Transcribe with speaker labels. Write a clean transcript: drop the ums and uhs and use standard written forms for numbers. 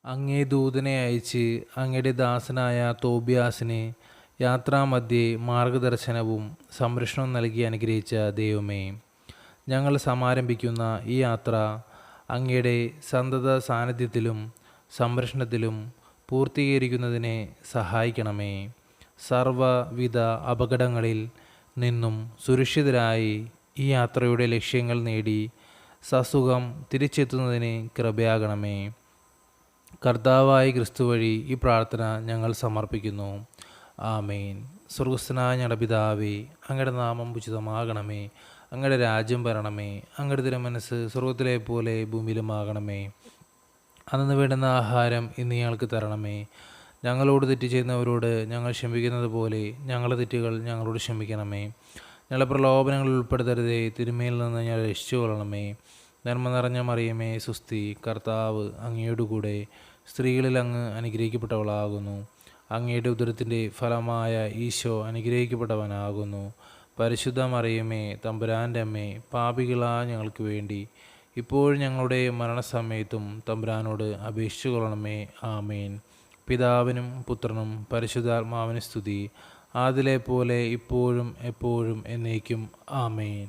Speaker 1: അങ്ങേ ദൂതനെ അയച്ച് അങ്ങയുടെ ദാസനായ തോബിയാസിന് യാത്രാമധ്യേ മാർഗദർശനവും സംരക്ഷണവും നൽകി അനുഗ്രഹിച്ച ദൈവമേ, ഞങ്ങൾ സമാരംഭിക്കുന്ന ഈ യാത്ര അങ്ങയുടെ സന്തത സാന്നിധ്യത്തിലും സംരക്ഷണത്തിലും പൂർത്തീകരിക്കുന്നതിനെ സഹായിക്കണമേ. സർവ്വവിധ അപകടങ്ങളിൽ നിന്നും സുരക്ഷിതരായി ഈ യാത്രയുടെ ലക്ഷ്യങ്ങൾ നേടി സസുഖം തിരിച്ചെത്തുന്നതിന് കൃപയാകണമേ. കർത്താവായ ക്രിസ്തു വഴി ഈ പ്രാർത്ഥന ഞങ്ങൾ സമർപ്പിക്കുന്നു. ആമേൻ. സ്വർഗസ്ഥനായ ഞങ്ങളുടെ പിതാവേ, അങ്ങയുടെ നാമം ഉചിതമാകണമേ. അങ്ങയുടെ രാജ്യം വരണമേ. അങ്ങയുടെ തിരുമനസ്സ് സ്വർഗത്തിലെ പോലെ ഭൂമിയിലുമാകണമേ. അന്നു വേണ്ടുന്ന ആഹാരം ഇന്ന് ഞങ്ങൾക്ക് തരണമേ. ഞങ്ങളോട് തെറ്റ് ചെയ്യുന്നവരോട് ഞങ്ങൾ ക്ഷമിക്കുന്നത് പോലെ ഞങ്ങളുടെ തെറ്റുകൾ ഞങ്ങളോട് ക്ഷമിക്കണമേ. ഞങ്ങളെ പ്രലോഭനങ്ങളിൽ ഉൾപ്പെടുത്തരുതേ, തിന്മയിൽ നിന്ന് ഞങ്ങൾ രക്ഷിച്ചുകൊള്ളണമേ. നന്മ നിറഞ്ഞ മറിയമേ, സുസ്തി, കർത്താവ് അങ്ങയോടുകൂടെ സ്ത്രീകളിൽ അങ്ങ് അനുഗ്രഹിക്കപ്പെട്ടവളാകുന്നു. അങ്ങയുടെ ഉദരത്തിൻ്റെ ഫലമായ ഈശോ അനുഗ്രഹിക്കപ്പെട്ടവനാകുന്നു. പരിശുദ്ധ മറിയമേ, തമ്പുരാൻ്റെ അമ്മേ, പാപികളായ ഞങ്ങൾക്ക് വേണ്ടി ഇപ്പോഴും ഞങ്ങളുടെ മരണസമയത്തും തമ്പുരാനോട് അപേക്ഷിച്ചു കൊള്ളണമേ. ആമേൻ. പിതാവിനും പുത്രനും പരിശുദ്ധാത്മാവിന് സ്തുതി, ആദിലെ പോലെ ഇപ്പോഴും എപ്പോഴും എന്നേക്കും. ആമേൻ.